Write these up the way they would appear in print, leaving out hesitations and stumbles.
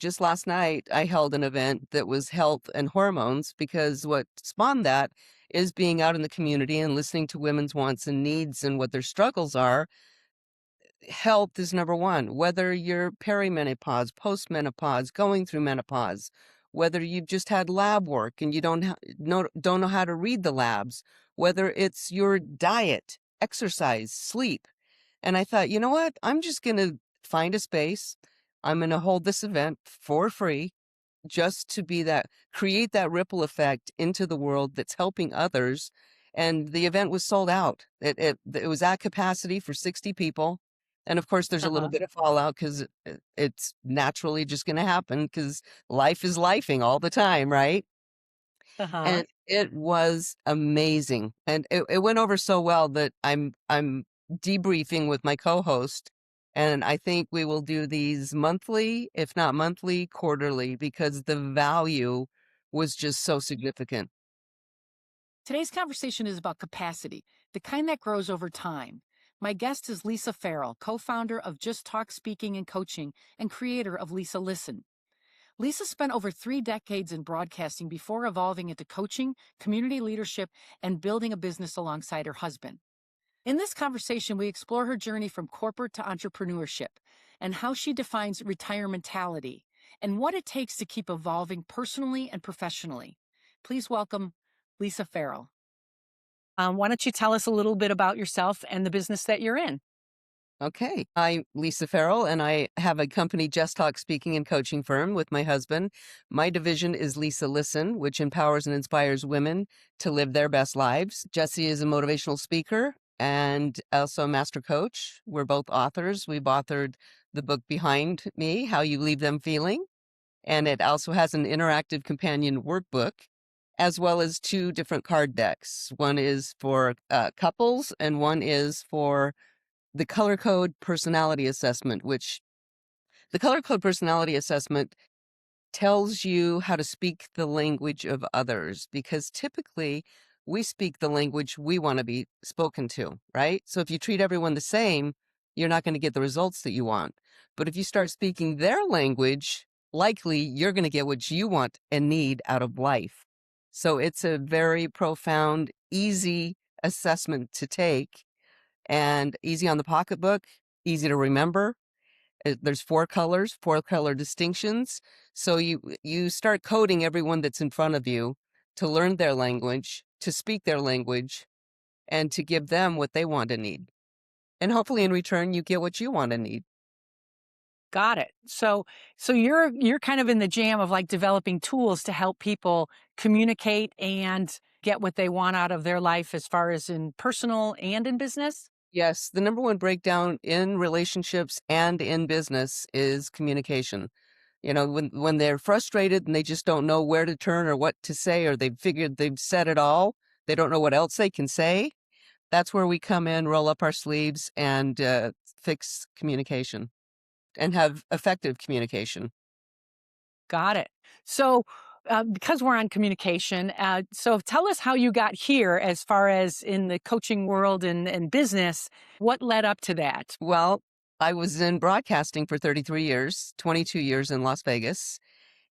just last night, I held an event that was health and hormones because what spawned that is being out in the community and listening to women's wants and needs and what their struggles are. Health is number one, whether you're perimenopause, postmenopause, going through menopause, whether you've just had lab work and you don't know how to read the labs, whether it's your diet, exercise, sleep. And I thought, you know what? I'm just going to find a space. I'm going to hold this event for free just to be that, create that ripple effect into the world that's helping others. And the event was sold out. It was at capacity for 60 people. And of course, there's a little Uh-huh. bit of fallout because it's naturally just going to happen because life is lifing all the time, right? Uh-huh. And it was amazing. And it went over so well that I'm debriefing with my co-host. And I think we will do these monthly, if not monthly, quarterly, because the value was just so significant. Today's conversation is about capacity, the kind that grows over time. My guest is Lisa Ferrell, co-founder of Just Talk Speaking and Coaching and creator of Lisa Listen. Lisa spent over 3 decades in broadcasting before evolving into coaching, community leadership, and building a business alongside her husband. In this conversation, we explore her journey from corporate to entrepreneurship and how she defines retirementality and what it takes to keep evolving personally and professionally. Please welcome Lisa Farrell. Why don't you tell us a little bit about yourself and the business that you're in? Okay. I'm Lisa Ferrell, and I have a company, Just Talk Speaking and Coaching firm with my husband. My division is Lisa Listen, which empowers and inspires women to live their best lives. Jesse is a motivational speaker and also a master coach. We're both authors. We've authored the book behind me, How You Leave Them Feeling, and it also has an interactive companion workbook, as well as two different card decks. One is for couples, and one is for the color code personality assessment, which the color code personality assessment tells you how to speak the language of others, because typically we speak the language we want to be spoken to, right? So if you treat everyone the same, you're not going to get the results that you want. But if you start speaking their language, likely you're going to get what you want and need out of life. So it's a very profound, easy assessment to take and easy on the pocketbook, easy to remember. There's four colors, four color distinctions. So you start coding everyone that's in front of you to learn their language, to speak their language, and to give them what they want and need. And hopefully in return, you get what you want and need. Got it. So you're kind of in the jam of like developing tools to help people communicate and get what they want out of their life as far as in personal and in business? Yes, the number one breakdown in relationships and in business is communication. You know, when they're frustrated and they just don't know where to turn or what to say, or they've figured they've said it all, they don't know what else they can say. That's where we come in, roll up our sleeves, and fix communication and have effective communication. Got it. So, because we're on communication, so tell us how you got here as far as in the coaching world and business. What led up to that? Well, I was in broadcasting for 33 years, 22 years in Las Vegas.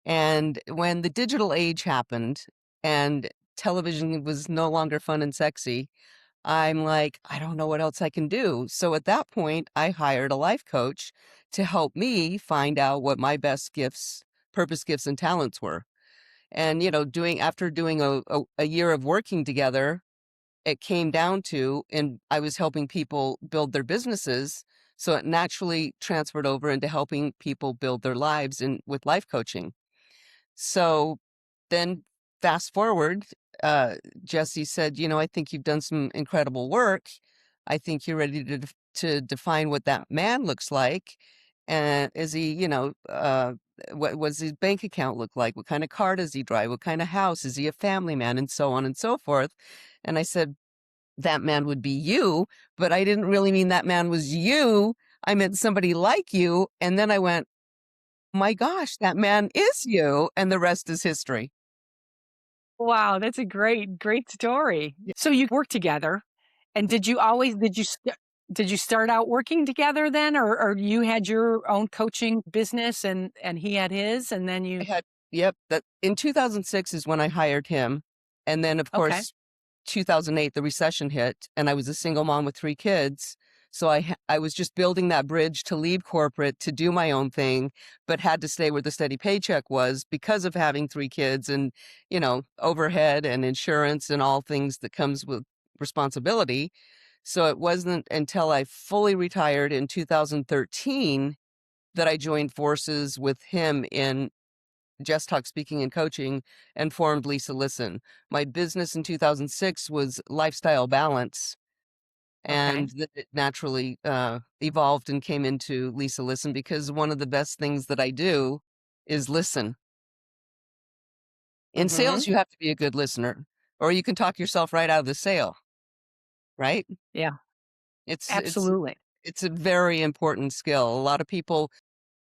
And when the digital age happened and television was no longer fun and sexy, I'm like, I don't know what else I can do. So at that point, I hired a life coach to help me find out what my best gifts, purpose gifts, and talents were. And, you know, after doing a year of working together, it came down to, and I was helping people build their businesses. So it naturally transferred over into helping people build their lives and with life coaching. So then fast forward, uh, Jesse said, you know, I think you've done some incredible work. I think you're ready to define what that man looks like. And is he, what does his bank account look like? What kind of car does he drive? What kind of house? Is he a family man? And so on and so forth. And I said, that man would be you, but I didn't really mean that man was you. I meant somebody like you. And then I went, my gosh, that man is you. And the rest is history. Wow, that's a great story. Yeah. So you work together, and did you did you start out working together then, or you had your own coaching business and he had his, and then I you? had Yep, that in 2006 is when I hired him, and then, of Okay. course, 2008, the recession hit, and I was a single mom with 3 kids, so I was just building that bridge to leave corporate to do my own thing, but had to stay where the steady paycheck was because of having 3 kids and, overhead and insurance and all things that comes with responsibility. So it wasn't until I fully retired in 2013 that I joined forces with him in Just Talk Speaking and Coaching and formed Lisa Listen. My business in 2006 was Lifestyle Balance, Okay. and it naturally evolved and came into Lisa Listen because one of the best things that I do is listen. In Mhm. sales, you have to be a good listener, or you can talk yourself right out of the sale, right? Yeah, It's it's absolutely. it's a very important skill. A lot of people,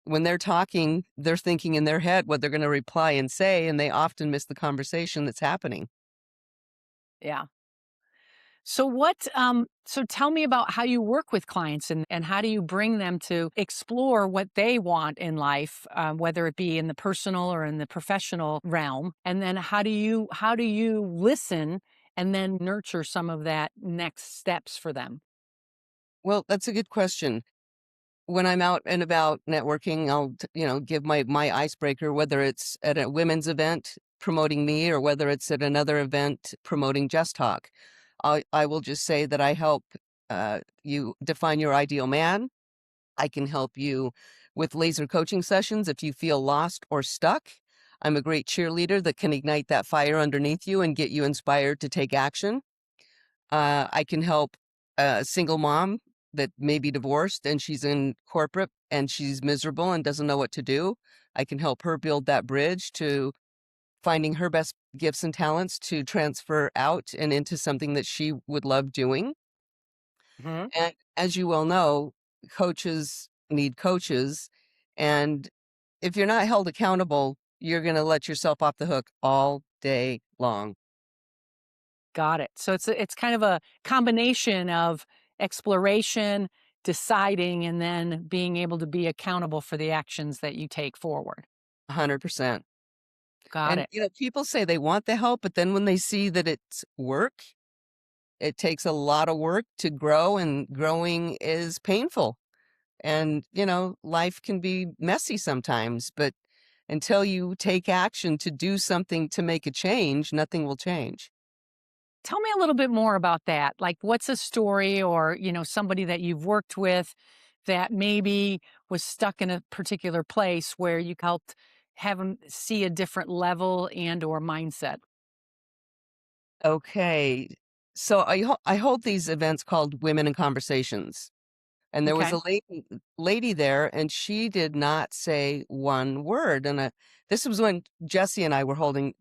when they're talking, they're thinking in their head what they're going to reply and say, and they often miss the conversation that's happening. Yeah. So tell me about how you work with clients, and how do you bring them to explore what they want in life, whether it be in the personal or in the professional realm, and then how do you listen and then nurture some of that next steps for them? Well, that's a good question. When I'm out and about networking, I'll, give my icebreaker, whether it's at a women's event promoting me or whether it's at another event promoting Just Talk. I will just say that I help you define your ideal man. I can help you with laser coaching sessions if you feel lost or stuck. I'm a great cheerleader that can ignite that fire underneath you and get you inspired to take action. I can help a single mom that may be divorced and she's in corporate and she's miserable and doesn't know what to do. I can help her build that bridge to finding her best gifts and talents to transfer out and into something that she would love doing. Mhm. And as you well know, coaches need coaches. And if you're not held accountable, you're going to let yourself off the hook all day long. Got it. So it's kind of a combination of exploration, deciding, and then being able to be accountable for the actions that you take forward. 100%. Got And, it. people say they want the help, but then when they see that it's work, it takes a lot of work to grow, and growing is painful. And, life can be messy sometimes, but until you take action to do something to make a change, nothing will change. Tell me a little bit more about that. Like, what's a story, or, somebody that you've worked with that maybe was stuck in a particular place where you helped have them see a different level and or mindset? Okay. So I hold these events called Women in Conversations. And there was Okay. a lady there, and she did not say one word, and, this was when Jesse and I were holding,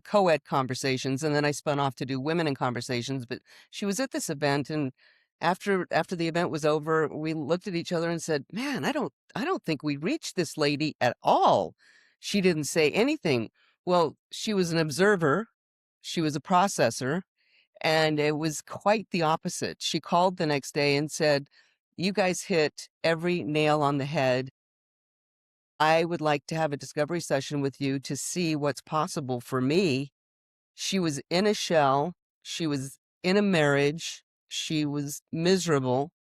co-ed conversations, and then I spun off to do women in conversations, but she was at this event, and after the event was over, we looked at each other and said, "Man, I don't think we reached this lady at all." She didn't say anything. Well, she was an observer, she was a processor, and it was quite the opposite. She called the next day and said, "You guys hit every nail on the head. I would like to have a discovery session with you to see what's possible for me." She was in a shell. She was in a marriage. She was miserable.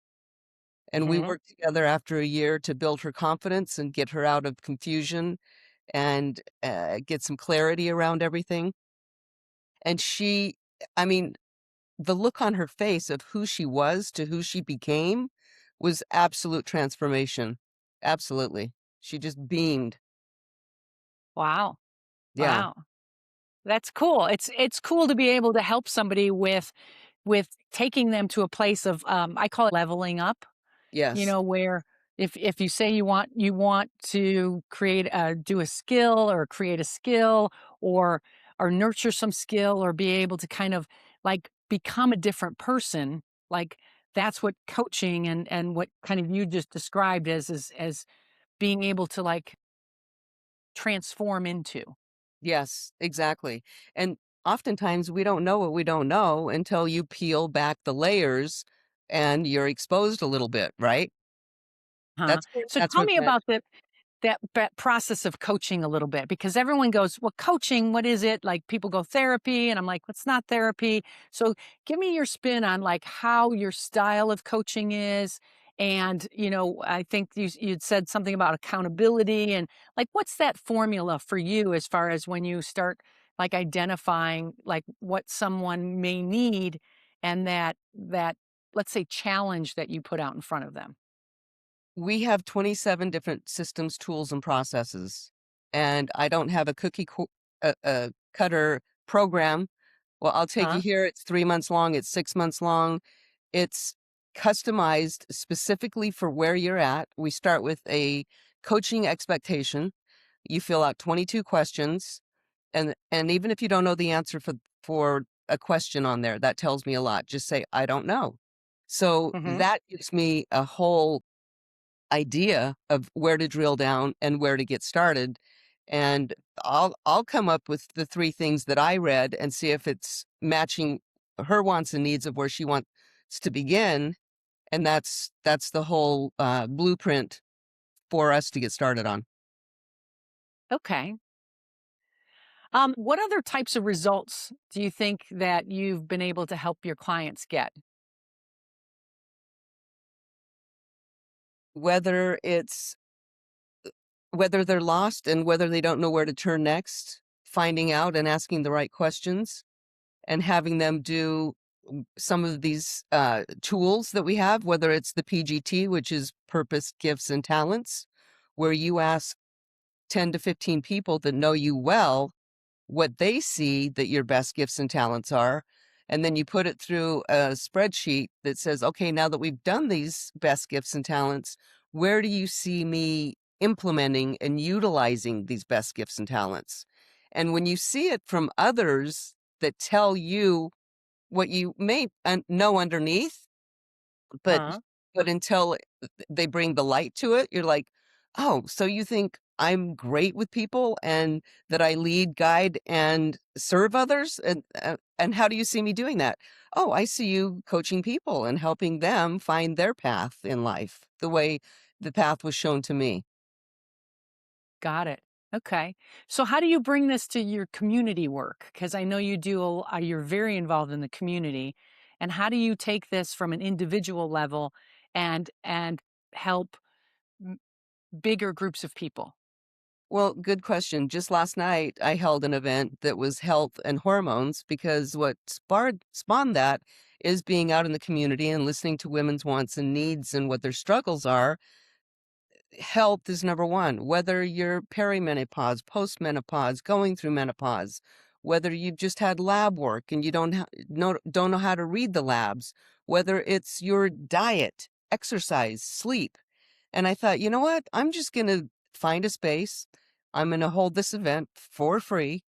And we Hmm. worked together after a year to build her confidence and get her out of confusion and get some clarity around everything. And I mean, the look on her face of who she was to who she became was absolute transformation. Absolutely. She just beamed. Wow. Yeah. Wow. That's cool. It's cool to be able to help somebody with taking them to a place of, I call it leveling up. Yes. Where if you say you want to do a skill, or create a skill, or nurture some skill, or be able to kind of like become a different person, like that's what coaching and what kind of you just described as being able to like transform into. Yes, exactly. And oftentimes we don't know what we don't know until you peel back the layers and you're exposed a little bit, right? Huh. So That's tell what me that about that process of coaching a little bit, because everyone goes, well, coaching, what is it? Like, people go therapy, and I'm like, it's not therapy. So give me your spin on like how your style of coaching is. And I think you'd said something about accountability, and like, what's that formula for you as far as when you start like identifying like what someone may need, and that let's say challenge that you put out in front of them. we have 27 different systems, tools, and processes, and I don't have a a cutter program. Well, I'll take you Huh? here. It's 3 months long. It's 6 months long. It's customized specifically for where you're at. We start with a coaching expectation. You fill out 22 questions, and even if you don't know the answer for a question on there, that tells me a lot. Just say, "I don't know." So Hmm. that gives me a whole idea of where to drill down and where to get started. And I'll come up with the three things that I read and see if it's matching her wants and needs of where she wants to begin. And that's the whole blueprint for us to get started on. Okay. What other types of results do you think that you've been able to help your clients get? Whether it's whether they're lost and whether they don't know where to turn next, finding out and asking the right questions and having them do some of these tools that we have, whether it's the PGT, which is purpose, gifts, and talents, where you ask 10 to 15 people that know you well what they see that your best gifts and talents are. And then you put it through a spreadsheet that says, okay, now that we've done these best gifts and talents, where do you see me implementing and utilizing these best gifts and talents? And when you see it from others that tell you what you may know underneath, but Huh? until they bring the light to it, you're like, "Oh, so you think I'm great with people and that I lead, guide, and serve others? And how do you see me doing that?" "Oh, I see you coaching people and helping them find their path in life the way the path was shown to me." Got it. Okay. So how do you bring this to your community work? Because I know you do, you're very involved in the community. And how do you take this from an individual level and help m- bigger groups of people? Well, good question. Just last night, I held an event that was health and hormones because what spawned that is being out in the community and listening to women's wants and needs and what their struggles are. Health is number one, whether you're perimenopause, postmenopause, going through menopause, whether you've just had lab work and you don't know how to read the labs, whether it's your diet, exercise, sleep. And I thought, you know what? I'm just going to find a space. I'm going to hold this event for free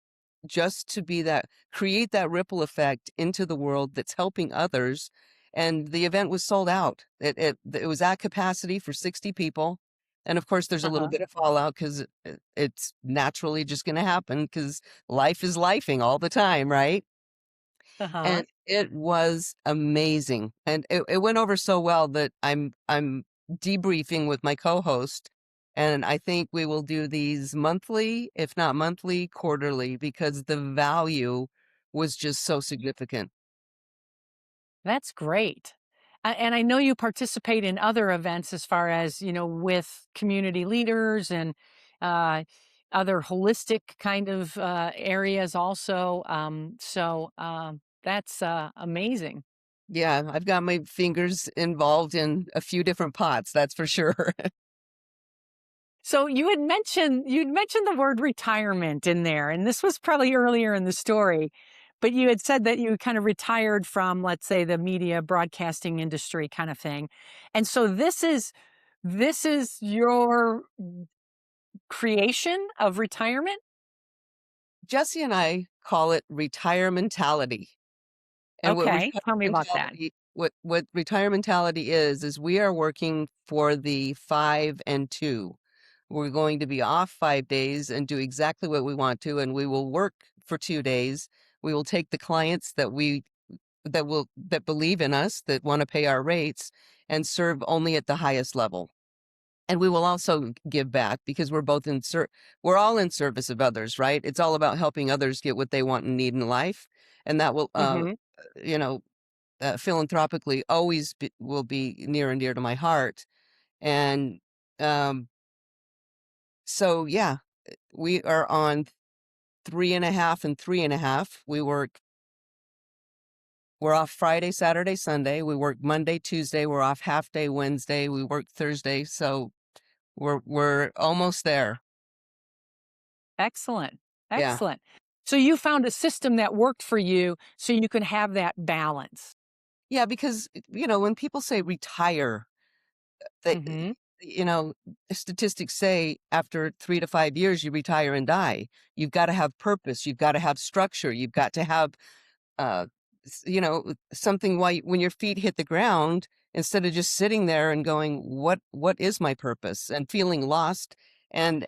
just to be that create that ripple effect into the world that's helping others. And the event was sold out. It was at capacity for 60 people. And of course, there's a little Uh-huh. bit of fallout because it's naturally just going to happen because life is lifing all the time, right? Uh-huh. And it was amazing, and it went over so well that I'm debriefing with my co-host, and I think we will do these monthly, if not monthly, quarterly, because the value was just so significant. That's great. And I know you participate in other events as far as, with community leaders and uh, other holistic kind of areas also. That's amazing. Yeah, I've got my fingers involved in a few different pots, that's for sure. So you'd mentioned the word retirement in there, and this was probably earlier in the story, but you had said that you kind of retired from, let's say, the media broadcasting industry kind of thing. And so this is your creation of retirement? Jesse and I call it retirementality. And what Okay, tell me about that. what retirementality is we are working for the 5 and 2. We're going to be off 5 days and do exactly what we want to, and we will work for 2 days. We will take the clients that we that believe in us, that want to pay our rates and serve only at the highest level. And we will also give back because we're all in service of others, right? It's all about helping others get what they want and need in life, and that will, Hmm. you know, philanthropically will be near and dear to my heart. And um, so, yeah, we are on 3.5 and 3.5. We're off Friday, Saturday, Sunday. We work Monday, Tuesday. We're off half day Wednesday. We work Thursday. So we're almost there. Excellent. Yeah. Excellent. So you found a system that worked for you so you can have that balance. Yeah, because, when people say retire, they Hmm. you know, statistics say after 3 to 5 years, you retire and die. You've gotta have purpose, you've gotta have structure, you've got to have, uh, something when your feet hit the ground, instead of just sitting there and going, "What is my purpose?" and feeling lost, and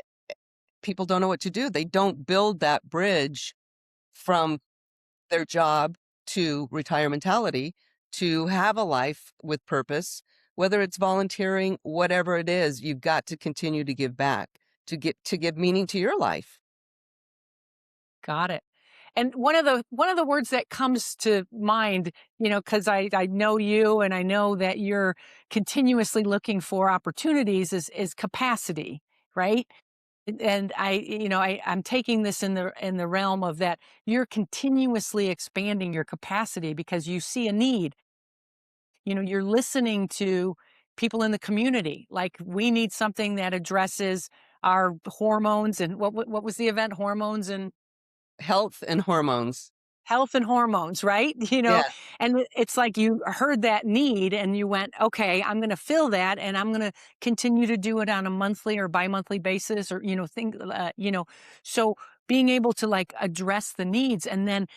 people don't know what to do. They don't build that bridge from their job to retirementality to have a life with purpose, whether it's volunteering, whatever it is, you've got to continue to give back to give meaning to your life. Got it. And one of the words that comes to mind, because I know you and I know that you're continuously looking for opportunities is capacity, right? And I'm taking this in the realm of that you're continuously expanding your capacity because you see a need. You're listening to people in the community. Like, we need something that addresses our hormones and what was the event? Hormones and Health and hormones. health and hormones, right? Yeah, And it's like you heard that need and you went, okay, I'm going to fill that and I'm going to continue to do it on a monthly or bi-monthly basis or, so being able to like address the needs and then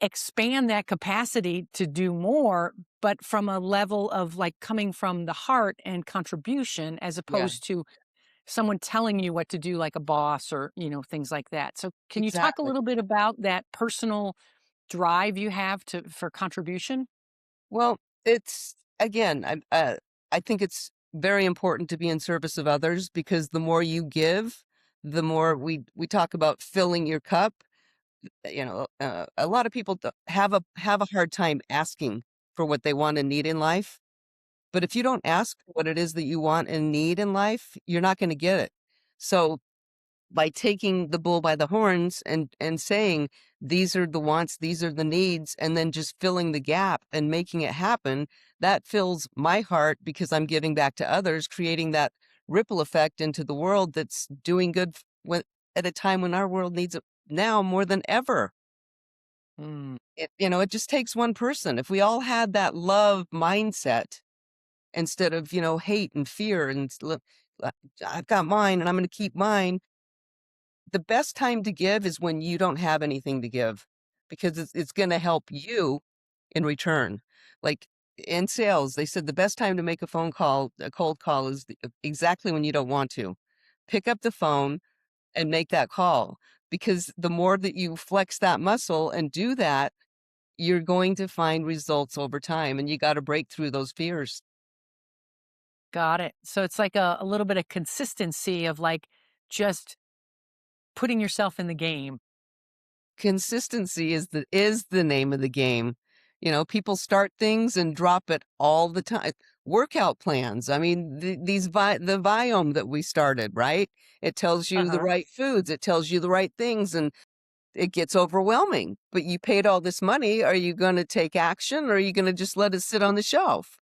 expand that capacity to do more, but from a level of like coming from the heart and contribution as yeah, opposed to someone telling you what to do like a boss or, things like that. So can you talk a exactly. little bit about that personal drive you have for contribution? Well, it's again, I think it's very important to be in service of others because the more you give, the more we talk about filling your cup. A lot of people have a hard time asking for what they want and need in life. But if you don't ask what it is that you want and need in life, you're not going to get it. So by taking the bull by the horns and saying these are the wants, these are the needs, and then just filling the gap and making it happen, that fills my heart because I'm giving back to others, creating that ripple effect into the world that's doing good at a time when our world needs it now more than ever. Mm, It just takes one person. If we all had that love mindset instead of, hate and fear uh, I've got mine and I'm going to keep mine. The best time to give is when you don't have anything to give because it's going to help you in return. Like in sales, they said the best time to make a cold call is exactly when you don't want to. Pick up the phone and make that call because the more that you flex that muscle and do that, you're going to find results over time and you got to break through those fears. got it. So it's like a little bit of consistency of like just putting yourself in the game. Consistency is the name of the game. People start things and drop it all the time. Workout plans. I mean, the Viome that we started, right? It tells you the Uh-huh. right foods, it tells you the right things, and it gets overwhelming. But you paid all this money. Are you going to take action or are you going to just let it sit on the shelf?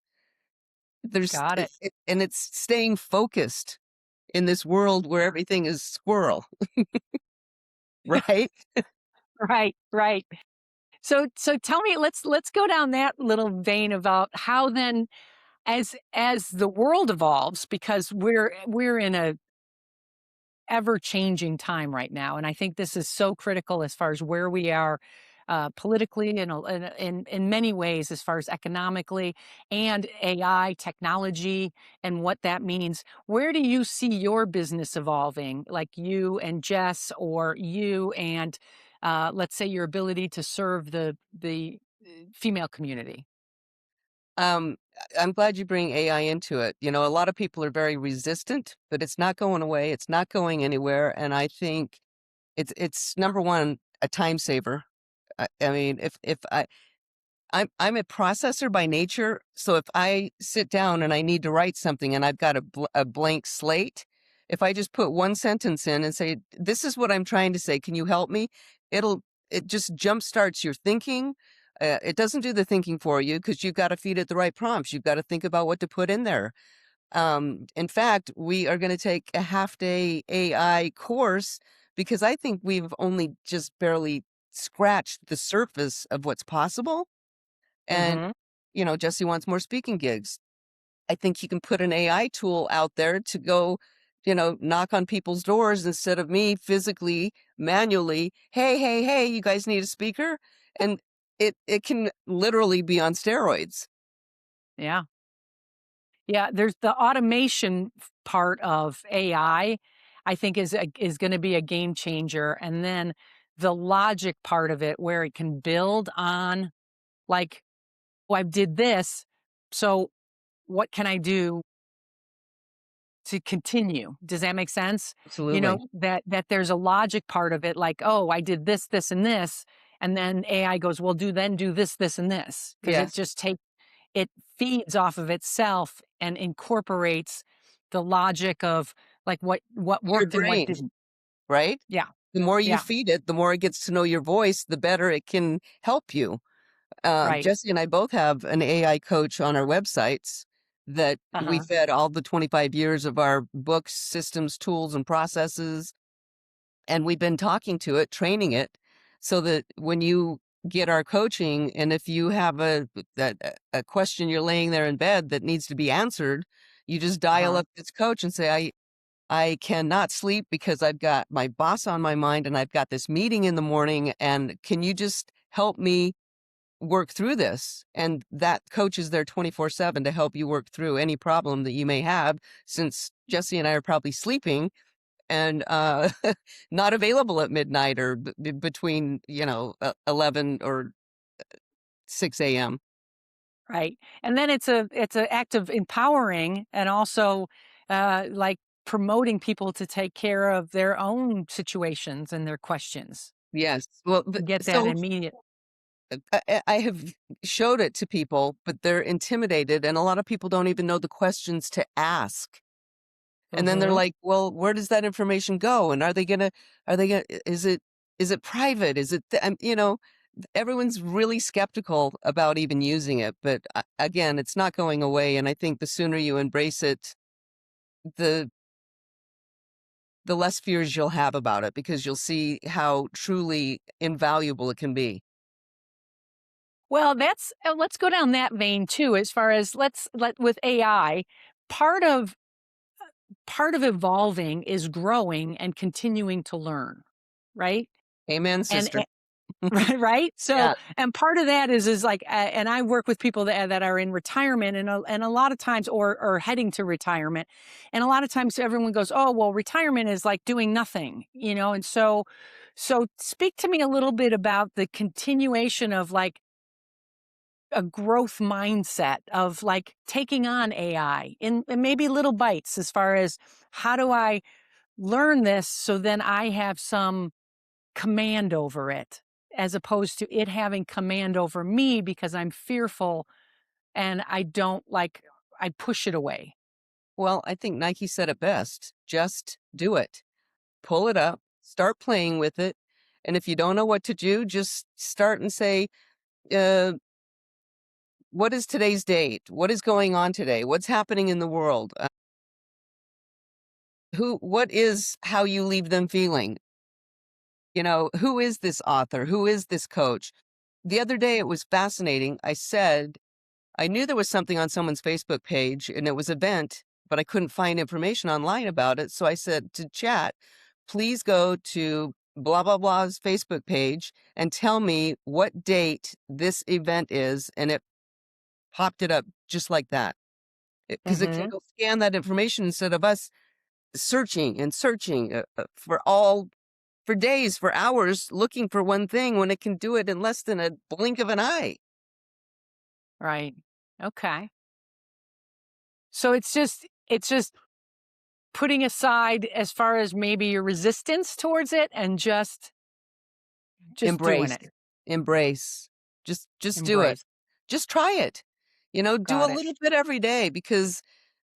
Got it. And it's staying focused in this world where everything is squirrel, right? Right, right. So tell me, let's go down that little vein about how then as the world evolves, because we're in a ever changing time right now. And I think this is so critical as far as where we are politically and in many ways, as far as economically and AI technology and what that means. Where do you see your business evolving, like you and Jess, or you and let's say your ability to serve the female community? Um, I'm glad you bring AI into it. You know, a lot of people are very resistant, but it's not going away. It's not going anywhere. And I think it's number one, a time saver. I mean, if I'm a processor by nature, so if I sit down and I need to write something and I've got a blank slate, if I just put one sentence in and say, "This is what I'm trying to say. Can you help me?" It'll it just jumpstarts your thinking. It doesn't do the thinking for you because you've got to feed it the right prompts. You've got to think about what to put in there. In fact, we are going to take a half day AI course because I think we've only just barely scratched the surface of what's possible. And, Mm-hmm. you know, Jesse wants more speaking gigs. I think you can put an AI tool out there to go, you know, knock on people's doors instead of me physically, manually, hey, hey, hey, you guys need a speaker? And it can literally be on steroids. Yeah. Yeah, there's the automation part of I think is going to be a game changer, and then the logic part of it where it can build on, like, oh, I did this, so what can I do to continue? Does that make sense? You Absolutely. know, that there's a logic part of it, like, oh, I did this, this, and this, and then AI goes, well, do this, and this, because Yes. it feeds off of itself and incorporates the logic of, like, what Your worked and what brain, didn't. right? Yeah, The more you yeah, feed it, the more it gets to know your voice, the better it can help you. right. Jesse and I both have an AI coach on our websites that we Uh-huh, fed all the 25 years of our books, systems, tools, and processes. And we've been talking to it, training it so that when you get our coaching, and if you have a question you're laying there in bed that needs to be answered, you just dial uh-huh. up this coach and say, I cannot sleep because I've got my boss on my mind and I've got this meeting in the morning. And can you just help me work through this? And that coach is there 24/7 to help you work through any problem that you may have, since Jesse and I are probably sleeping and not available at midnight or between, you know, 11 or 6 a.m. Right. And then it's a act of empowering and also, like, promoting people to take care of their own situations and their questions Yes. Well, and get that so immediate. I have showed it to people, but they're intimidated, and a lot of people don't even know the questions to ask. And then they're Mhm. like, "Well, where does that information go? And are they gonna, is it private? Is it, you know, everyone's really skeptical about even using it. But again, it's not going away. And I think the sooner you embrace it, the, the less fears you'll have about it because you'll see how truly invaluable it can be. Well, let's go down that vein too, as far as let with AI, part of part of evolving is growing and continuing to learn, right? Amen, And sister. right, right? So, Yeah. and part of that is like, and I work with people that are in retirement, and a lot of times, or heading to retirement, and a lot of times everyone goes, "Oh, well, retirement is like doing nothing," you know. And so speak to me a little bit about the continuation of, like, a growth mindset of, like, taking on AI in maybe little bites, as far as how do I learn this so then I have some command over it, as opposed to it having command over me because I'm fearful and I don't, like, I push it away. Well, I think Nike said it best. Just do it. Pull it up, start playing with it. And if you don't know what to do, just start and say, uh, what is today's date? What is going on today? What's happening in the world? What is how you leave them feeling? You know, who is this author? Who is this coach? The other day, it was fascinating. I said, I knew there was something on someone's Facebook page and it was an event, but I couldn't find information online about it. So I said to chat, please go to blah, blah, blah's Facebook page and tell me what date this event is. And it popped it up just like that. Because it can Mhm. go scan that information instead of us searching and searching for days, for hours, looking for one thing when it can do it in less than a blink of an eye. Right. Okay. So it's just putting aside as far as maybe your resistance towards it and just doing Embrace. it. Embrace. Just do it. Embrace. Just try it. Do a Got it. little bit every day because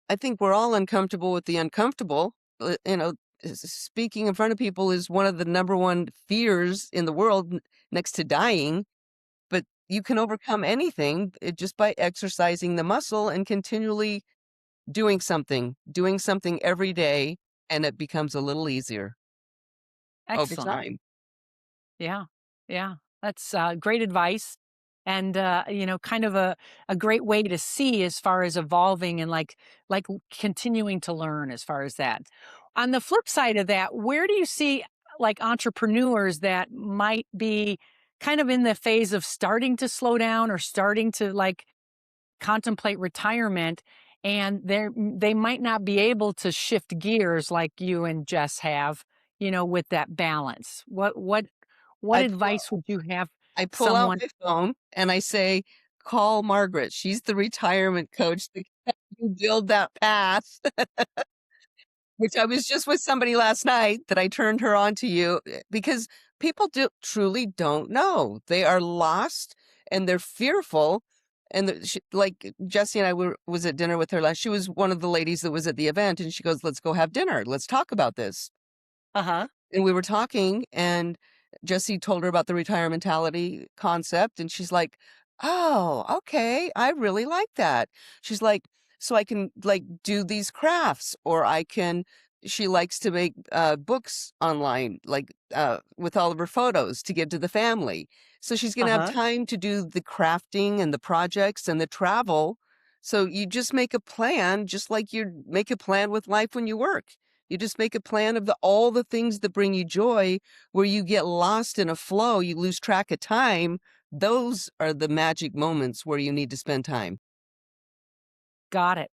I think we're all uncomfortable with the uncomfortable. Speaking in front of people is one of the number one fears in the world next to dying, but you can overcome anything just by exercising the muscle and continually doing something every day, and it becomes a little easier over Excellent. time. Yeah. Yeah. That's great advice. And kind of a great way to see as far as evolving and continuing to learn as far as that. On the flip side of that, where do you see like entrepreneurs that might be kind of in the phase of starting to slow down or starting to like contemplate retirement, and they might not be able to shift gears like you and Jess have, with that balance? What I pull advice would you have I pull out someone? my phone and I say, "Call Margaret. She's the retirement coach that can help you build that path." Which I was just with somebody last night that I turned her on to you, because people truly don't know. They are lost and they're fearful. And like Jesse and I was at dinner with her last. She was one of the ladies that was at the event, and she goes, "Let's go have dinner. Let's talk about this." Uh-huh. And we were talking, and Jesse told her about the retirementality concept, and she's like, "Oh, okay, I really like that." She's like, "So I can like do these crafts, or I can." She likes to make books online, like with all of her photos to give to the family. So she's going to have Uh-huh. time to do the crafting and the projects and the travel. So you just make a plan, just like you make a plan with life when you work. You just make a plan of all the things that bring you joy, where you get lost in a flow, you lose track of time. Those are the magic moments where you need to spend time. Got it.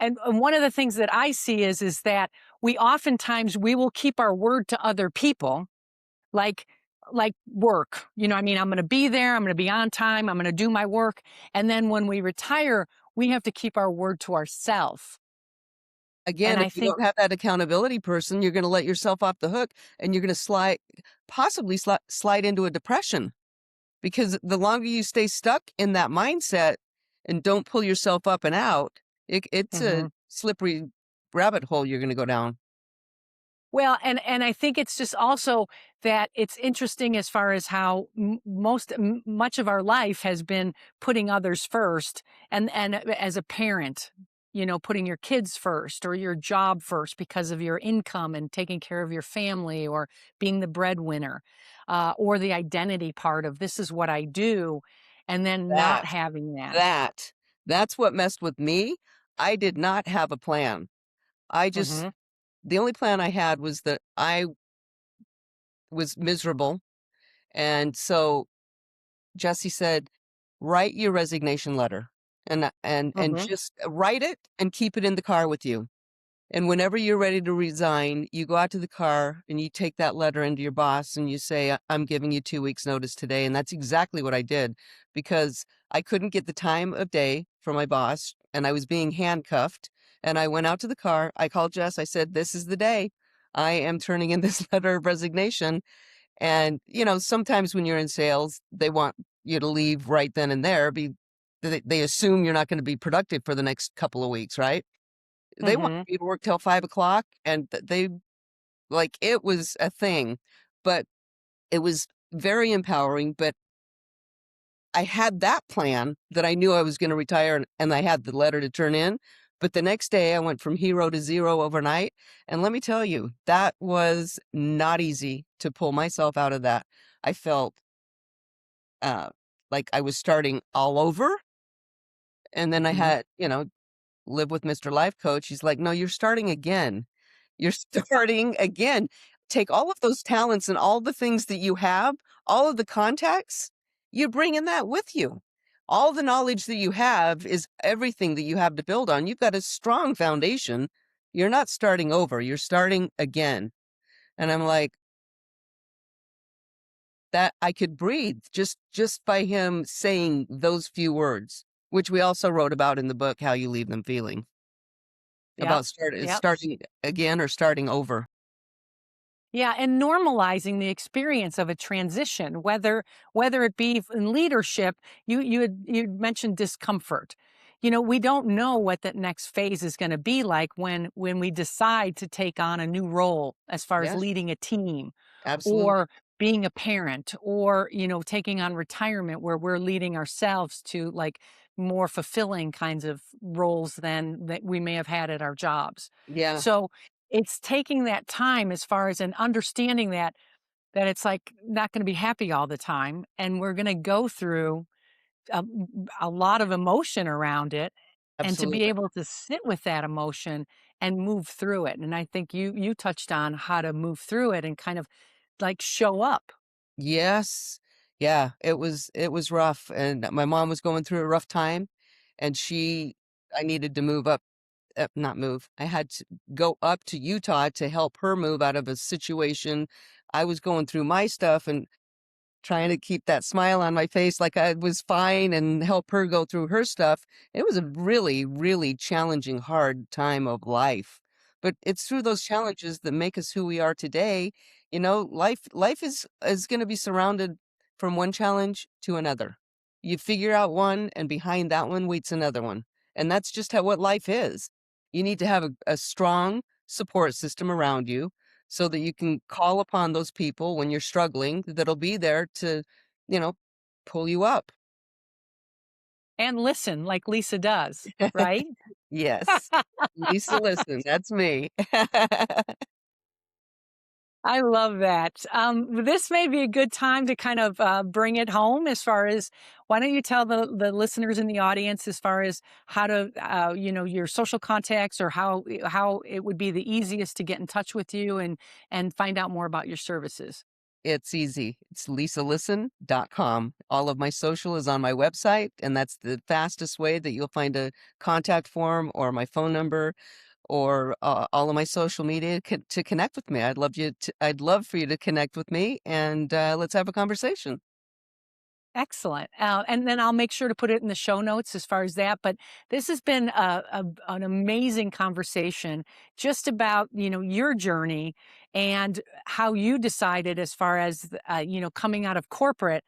And one of the things that I see is that we will keep our word to other people, like work. I'm going to be there, I'm going to be on time, I'm going to do my work. And then when we retire, we have to keep our word to ourselves. And Again, if I you think, don't have that accountability person, you're going to let yourself off the hook, and you're going to possibly slide into a depression, because the longer you stay stuck in that mindset and don't pull yourself up and out, it's a Mhm. slippery rabbit hole you're going to go down. Well, and I think it's just also that it's interesting as far as how much of our life has been putting others first, and as a parent, putting your kids first or your job first because of your income and taking care of your family or being the breadwinner, or the identity part of this is what I do, and then not That having that. That that's what messed with me. I did not have a plan. I just Hmm. The only plan I had was that I was miserable, and so Jesse said, "Write your resignation letter, and Hmm. just write it and keep it in the car with you. And whenever you're ready to resign, you go out to the car and you take that letter into your boss and you say, I'm giving you 2 weeks notice today." And that's exactly what I did, because I couldn't get the time of day for my boss and I was being handcuffed. And I went out to the car. I called Jess. I said, "This is the day. I am turning in this letter of resignation." And, sometimes when you're in sales, they want you to leave right then and there. They assume you're not going to be productive for the next couple of weeks, right? They want Hmm. me to work till 5 o'clock, and it was a thing, but it was very empowering. But I had that plan that I knew I was gonna retire, and I had the letter to turn in, but the next day I went from hero to zero overnight, and let me tell you, that was not easy to pull myself out of that. I felt, uh, like I was starting all over, and then I Hmm. had, live with Mr. Life Coach. He's like, "No, you're starting again. You're starting again. Take all of those talents and all the things that you have, all of the contacts, you bring in that with you. All the knowledge that you have is everything that you have to build on. You've got a strong foundation. You're not starting over, you're starting again." And I'm like, that I could breathe just by him saying those few words. which we also wrote about in the book, How You Leave Them Feeling, Yep. about Yep. starting again or starting over. Yeah, and normalizing the experience of a transition, whether it be in leadership, you mentioned discomfort. We don't know what that next phase is going to be like when we decide to take on a new role as far as Yes, leading a team absolutely. or being a parent or taking on retirement where we're leading ourselves to like more fulfilling kinds of roles than that we may have had at our jobs. Yeah, So it's taking that time as far as and understanding that it's like not going to be happy all the time and we're going to go through a lot of emotion around it and to be absolutely. able to sit with that emotion and move through it. And I think you touched on how to move through it and kind of like show up. Yes. Yeah, it was rough, and my mom was going through a rough time, and I needed to move up, not move. I had to go up to Utah to help her move out of a situation. I was going through my stuff and trying to keep that smile on my face like I was fine and help her go through her stuff. It was a really, really challenging, hard time of life. But it's through those challenges that make us who we are today. Life is going to be surrounded from one challenge to another. You figure out one, and behind that one waits another one. And that's just how what life is. You need to have a strong support system around you so that you can call upon those people when you're struggling that'll be there to, you know, pull you up. And listen like Lisa does, right? Yes. Lisa, listen, that's me. I love that. This may be a good time to kind of bring it home as far as why don't you tell the listeners in the audience as far as how to, your social contacts or how it would be the easiest to get in touch with you and find out more about your services. It's easy. It's lisalisten.com. All of my social is on my website, and that's the fastest way that you'll find a contact form or my phone number or all of my social media to connect with me. I'd love for you to connect with me, and let's have a conversation. Excellent. And then I'll make sure to put it in the show notes as far as that. But this has been an amazing conversation just about, your journey and how you decided as far as, coming out of corporate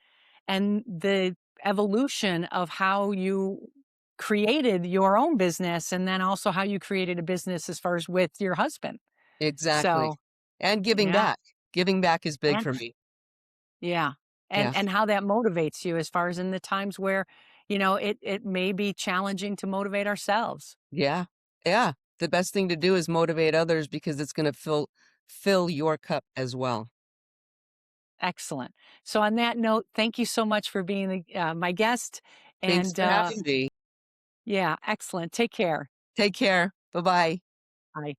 and the evolution of how you created your own business and then also how you created a business as far as with your husband. Exactly. So, And giving yeah. back. Giving back is big And for me. yeah. Yeah. And how that motivates you as far as in the times where, it may be challenging to motivate ourselves. Yeah. Yeah. The best thing to do is motivate others because it's gonna fill your cup as well. Excellent. So on that note, thank you so much for being my guest. Thanks And for having me. yeah, excellent. Take care. Take care. Bye-bye. Bye.